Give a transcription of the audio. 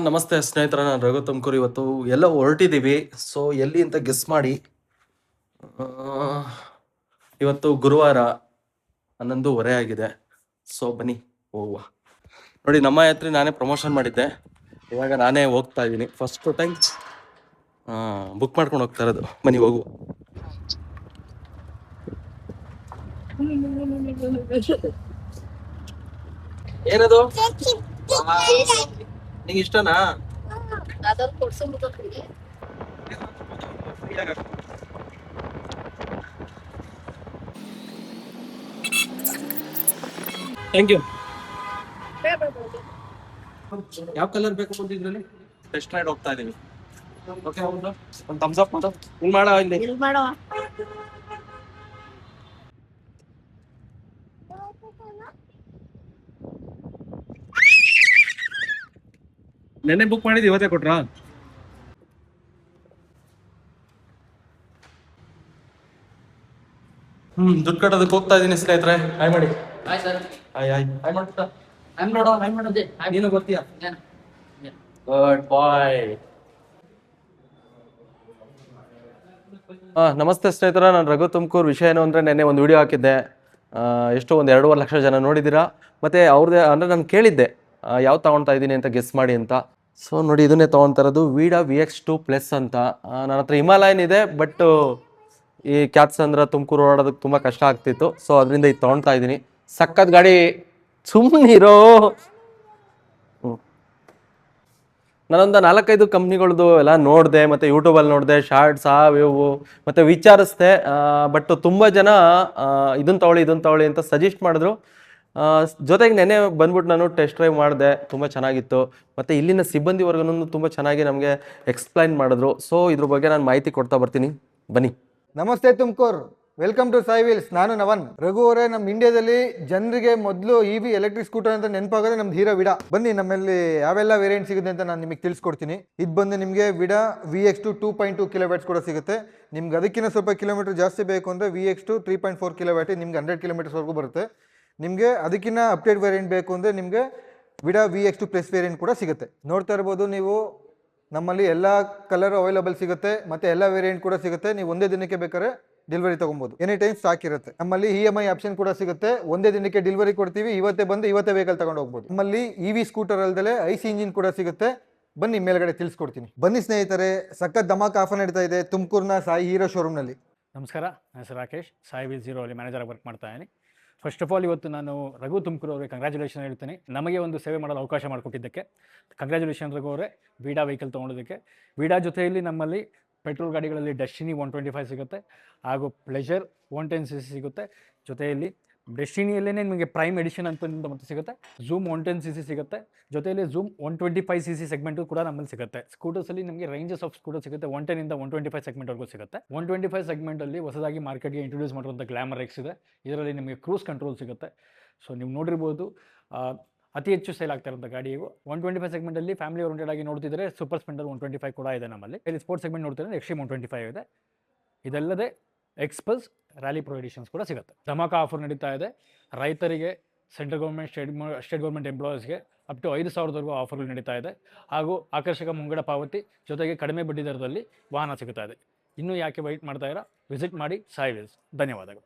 ನಮಸ್ತೆ ಸ್ನೇಹಿತರ, ನಾನು ರಘು ತುಮಕೂರು. ಇವತ್ತು ಎಲ್ಲ ಹೊರಟಿದ್ದೀವಿ. ಸೊ ಎಲ್ಲಿ ಅಂತ ಗೆಸ್ ಮಾಡಿ. ಆ, ಇವತ್ತು ಗುರುವಾರ 11:30 ಆಗಿದೆ. ಸೊ ಬನ್ನಿ ಹೋಗುವ. ನೋಡಿ, ನಮ್ಮ ಯಾತ್ರೆ ನಾನೇ ಪ್ರಮೋಷನ್ ಮಾಡಿದ್ದೆ. ಇವಾಗ ನಾನೇ ಹೋಗ್ತಾ ಇದ್ದೀನಿ. ಫಸ್ಟ್ ಟೈಮ್ ಬುಕ್ ಮಾಡ್ಕೊಂಡು ಹೋಗ್ತಾ ಇರೋದು. ಬನ್ನಿ ಹೋಗುವ. ಏನದು ನಿಂಗೆ ಇಷ್ಟನಾ? Thank you. ಯಾವ ಕಲರ್ ಬೇಕು ಬಂದಿದ್ರಲ್ಲಿ? ಟೆಸ್ಟ್ ರೈಡ್ ಹೋಗ್ತಾ ಇದೀವಿ. ಓಕೆ, ಹೌದು. ಒಂದು ಥಮ್ಸ್ ಅಪ್ ಮಾಡು. ಹಿಂಗ್ ಮಾಡ ಇಲ್ಲಿ. ನೆನ್ನೆ ಬುಕ್ ಮಾಡಿದ್ದು ಇವತ್ತೇ ಕೊಟ್ರಾ? ದುಡ್ಡು ಕಟ್ಟೋದಕ್ಕೆ ಹೋಗ್ತಾ ಇದೀನಿ ಸ್ನೇಹಿತರೆ. ಹಾಯ್ ಮಾಡಿ. Hi sir. Hi hi hi ಮಾಡ್ತಾ. ಹಾಯ್ ಮಾಡೋದೆ. ನೀನು ಗೊತ್ತೀಯಾ? ಗುಡ್ ಬಾಯ್. ನಮಸ್ತೆ ಸ್ನೇಹಿತರೆ, ನಾನು ರಘು ತುಮಕೂರು. ವಿಷಯ ಏನು ಅಂದರೆ, ನೆನ್ನೆ ಒಂದು ವಿಡಿಯೋ ಹಾಕಿದ್ದೆ. ಎಷ್ಟು ಒಂದು 2.5 ಲಕ್ಷ ಜನ ನೋಡಿದ್ದೀರಾ. ಮತ್ತು ಅವ್ರದ್ದೇ ಅಂದರೆ ನಾನು ಕೇಳಿದ್ದೆ ಯಾವ್ದು ತೊಗೊಳ್ತಾ ಇದ್ದೀನಿ ಅಂತ ಗೆಸ್ ಮಾಡಿ ಅಂತ. ಸೊ ನೋಡಿ, ಇದನ್ನೇ ತೊಗೊಳ್ತಾ ಇರೋದು ವೀಡಾ VX2+ ಅಂತ. ನನ್ನ ಹತ್ರ ಹಿಮಾಲಯನ್ ಇದೆ, ಬಟ್ ಈ ಕ್ಯಾತ್ಸಂದ್ರ ತುಮಕೂರು ಓಡೋದಕ್ಕೆ ತುಂಬ ಕಷ್ಟ ಆಗ್ತಿತ್ತು. ಸೊ ಅದರಿಂದ ಇದು ತೊಗೊಳ್ತಾ ಇದ್ದೀನಿ. ಸಕ್ಕತ್ ಗಾಡಿ, ಸುಮ್ಮನಿರೋ. ನಾನೊಂದು 4-5 ಕಂಪ್ನಿಗಳದ್ದು ಎಲ್ಲ ನೋಡಿದೆ, ಮತ್ತು ಯೂಟ್ಯೂಬಲ್ಲಿ ನೋಡಿದೆ, ಶಾರ್ಟ್ಸ್ ಇವು ಮತ್ತು ವಿಚಾರಿಸ್ದೆ. ಬಟ್ ತುಂಬ ಜನ ಇದನ್ನು ತೊಗೊಳ್ಳಿ ಅಂತ ಸಜೆಸ್ಟ್ ಮಾಡಿದ್ರು. ಜೊತೆಗೆ ನೆನ್ನೆ ಬಂದ್ಬಿಟ್ಟು ನಾನು ಟೆಸ್ಟ್ ಡ್ರೈವ್ ಮಾಡಿದೆ. ತುಂಬ ಚೆನ್ನಾಗಿತ್ತು. ಮತ್ತು ಇಲ್ಲಿನ ಸಿಬ್ಬಂದಿವರ್ಗನೂ ತುಂಬ ಚೆನ್ನಾಗಿ ನಮಗೆ ಎಕ್ಸ್ಪ್ಲೈನ್ ಮಾಡಿದ್ರು. ಸೊ ಇದ್ರ ಬಗ್ಗೆ ನಾನು ಮಾಹಿತಿ ಕೊಡ್ತಾ ಬರ್ತೀನಿ, ಬನ್ನಿ. ನಮಸ್ತೆ Tumakuru, welcome to Sai wheels. ನಾನು ನವನ್. ರಘು ಅವರೇ, ನಮ್ಮ ಇಂಡಿಯಾದಲ್ಲಿ ಜನರಿಗೆ ಮೊದಲು EV ಎಲೆಕ್ಟ್ರಿಕ್ ಸ್ಕೂಟರ್ ಅಂತ ನೆನಪಾಗೋದೇ ನಮ್ದು ಹೀರೋ ವಿಡಾ. ಬನ್ನಿ, ನಮ್ಮಲ್ಲಿ ಯಾವೆಲ್ಲ ವೇರಿಯಂಟ್ ಸಿಗುತ್ತೆ ಅಂತ ನಾನು ನಿಮಗೆ ತಿಳಿಸ್ಕೊಡ್ತೀನಿ. ಇದು ಬಂದು ನಿಮಗೆ ವಿಡಾ VX2 2.2 kW ಕೂಡ ಸಿಗುತ್ತೆ. ನಿಮ್ಗೆ ಅದಕ್ಕಿಂತ ಸ್ವಲ್ಪ ಕಿಲೋಮೀಟರ್ ಜಾಸ್ತಿ ಬೇಕು ಅಂದರೆ VX2 3.4 kW, ನಿಮ್ಗೆ 100 ಕಿಲೋಮೀಟರ್ಸ್ವರೆಗೂ ಬರುತ್ತೆ. ನಿಮಗೆ ಅದಕ್ಕಿಂತ ಅಪ್ಡೇಟ್ ವೇರಿಯಂಟ್ ಬೇಕು ಅಂದರೆ ನಿಮಗೆ ವಿಡಾ VX2+ ವೇರಿಯಂಟ್ ಕೂಡ ಸಿಗುತ್ತೆ. ನೋಡ್ತಾ ಇರ್ಬೋದು ನೀವು, ನಮ್ಮಲ್ಲಿ ಎಲ್ಲ ಕಲರ್ ಅವೈಲಬಲ್ ಸಿಗುತ್ತೆ ಮತ್ತು ಎಲ್ಲ ವೇರಿಯಂಟ್ ಕೂಡ ಸಿಗುತ್ತೆ. ನೀವು ಒಂದೇ ದಿನಕ್ಕೆ ಬೇಕಾದ್ರೆ ಡೆಲಿವರಿ ತೊಗೊಬೋದು. ಎನಿ ಟೈಮ್ ಸ್ಟಾಕ್ ಇರುತ್ತೆ. ನಮ್ಮಲ್ಲಿ EMI ಆಪ್ಷನ್ ಕೂಡ ಸಿಗುತ್ತೆ. ಒಂದೇ ದಿನಕ್ಕೆ ಡೆಲಿವರಿ ಕೊಡ್ತೀವಿ. ಇವತ್ತೇ ಬಂದು ಇವತ್ತೇ ವೆಹಿಕಲ್ ತಗೊಂಡು ಹೋಗ್ಬೋದು. ನಮ್ಮಲ್ಲಿ EV ಸ್ಕೂಟರ್ ಅಲ್ಲದೆ IC ಇಂಜಿನ್ ಕೂಡ ಸಿಗುತ್ತೆ. ಬನ್ನಿ, ಮೇಲ್ಗಡೆ ತಿಳಿಸ್ಕೊಡ್ತೀನಿ. ಬನ್ನಿ ಸ್ನೇಹಿತರೆ, ಸಖತ್ ಧಮಾಕ್ ಆಫರ್ ನಡೀತಾ ಇದೆ ತುಮಕೂರಿನ ಸಾಯಿ ಹೀರೋ ಶೋರೂಮ್ನಲ್ಲಿ. ನಮಸ್ಕಾರ, ನನ್ನ ಹೆಸರು ರಾಕೇಶ್. ಸಾಯಿ ವೀಲ್ಸ್ ಅಲ್ಲಿ ಮ್ಯಾನೇಜರ್ ಆಗಿ ವರ್ಕ್ ಮಾಡ್ತಾ ಇದ್ದೀನಿ. ಫಸ್ಟ್ ಆಫ್ ಆಲ್, ಇವತ್ತು ನಾನು ರಘು ತುಮಕೂರು ಅವರಿಗೆ ಕಂಗ್ರ್ಯಾಚುಲೇಷನ್ ಹೇಳ್ತೀನಿ. ನಮಗೆ ಒಂದು ಸೇವೆ ಮಾಡಲು ಅವಕಾಶ ಮಾಡಿಕೊಟ್ಟಿದ್ದಕ್ಕೆ ಕಂಗ್ರ್ಯಾಚುಲೇಷನ್ ರಘು ಅವರೇ. Vida vehicle ತೊಗೊಳೋದಕ್ಕೆ. ವೀಡಾ ಜೊತೆಯಲ್ಲಿ ನಮ್ಮಲ್ಲಿ ಪೆಟ್ರೋಲ್ ಗಾಡಿಗಳಲ್ಲಿ ಡೆಸ್ಟಿನಿ 125 ಸಿಗುತ್ತೆ, ಹಾಗೂ ಪ್ಲೆಜರ್ 110cc ಸಿಗುತ್ತೆ. ಜೊತೆಯಲ್ಲಿ ಡೆಸ್ಟಿನಿಯಲ್ಲೇ ನಿಮಗೆ ಪ್ರೈಮ್ ಎಡಿಷನ್ ಅಂತ ಮತ್ತೆ ಸಿಗುತ್ತೆ. ಝೂಮ್ 110cc ಸಿಗುತ್ತೆ. ಜೊತೆಯಲ್ಲಿ ಝೂಮ್ 125cc ಸೆಗ್ಮೆಂಟು ಕೂಡ ನಮ್ಮಲ್ಲಿ ಸಿಗುತ್ತೆ. ಸ್ಕೂಟರ್ಸಲ್ಲಿ ನಿಮಗೆ ರೇಂಜಸ್ ಆಫ್ ಸ್ಕೂಟರ್ ಸಿಗುತ್ತೆ. 110 ಇಂದ 125 ಸೆಗ್ಮೆಂಟ್ವರೆಗೂ ಸಿಗುತ್ತೆ. 125 ಸೆಗ್ಮೆಂಟಲ್ಲಿ ಹೊಸದಾಗಿ ಮಾರ್ಕೆಟ್ಗೆ ಇಂಟ್ರೊಡ್ಯೂಸ್ ಮಾಡಿರುವಂಥ ಗ್ಲಾಮರ್ X ಇದೆ. ಇದರಲ್ಲಿ ನಿಮಗೆ ಕ್ರೂಸ್ ಕಂಟ್ರೋಲ್ ಸಿಗುತ್ತೆ. ಸೊ ನೀವು ನೋಡಿರ್ಬೋದು, ಅತಿ ಹೆಚ್ಚು ಸೇಲ್ ಆಗ್ತಾ ಇರೋಂಥ ಗಾಡಿ ಇವು. 125 ಸೆಗ್ಮೆಂಟಲ್ಲಿ ಫ್ಯಾಮಿಲಿ ಓರಿಯೆಂಟೆಡ್ ಆಗಿ ನೋಡ್ತಿದ್ರೆ ಸೂಪರ್ ಸ್ಪೆಂಡರ್ 125 ಕೂಡ ಇದೆ ನಮ್ಮಲ್ಲಿ. ಇಲ್ಲಿ ಸ್ಪೋರ್ಟ್ಸ್ ಸೆಗ್ಮೆಂಟ್ ನೋಡ್ತಿದ್ರೆ Xtreme 125 ಇದೆ. ಇದಲ್ಲದೆ ಎಕ್ಸ್ಪಲ್ಸ್ ರ್ಯಾಲಿ ಪ್ರೊ ಎಡಿಷನ್ಸ್ ಕೂಡ ಸಿಗುತ್ತೆ. ಧಮಾಕ ಆಫರ್ ನಡೀತಾ ಇದೆ. ರೈತರಿಗೆ, ಸೆಂಟ್ರಲ್ ಗೌರ್ಮೆಂಟ್, ಸ್ಟೇಟ್ ಗೌರ್ಮೆಂಟ್ ಎಂಪ್ಲಾಯೀಸ್ಗೆ ಅಪ್ ಟು 5,000ವರೆಗೂ ಆಫರ್ಗಳು ನಡೀತಾ ಇದೆ. ಹಾಗೂ ಆಕರ್ಷಕ ಮುಂಗಡ ಪಾವತಿ ಜೊತೆಗೆ ಕಡಿಮೆ ಬಡ್ಡಿ ದರದಲ್ಲಿ ವಾಹನ ಸಿಗುತ್ತಾ ಇದೆ. ಇನ್ನೂ ಯಾಕೆ ವೆಯ್ಟ್ ಮಾಡ್ತಾ ಇರೋ, ವಿಸಿಟ್ ಮಾಡಿ ಸಾಯಿ ವೀಲ್ಸ್. ಧನ್ಯವಾದಗಳು.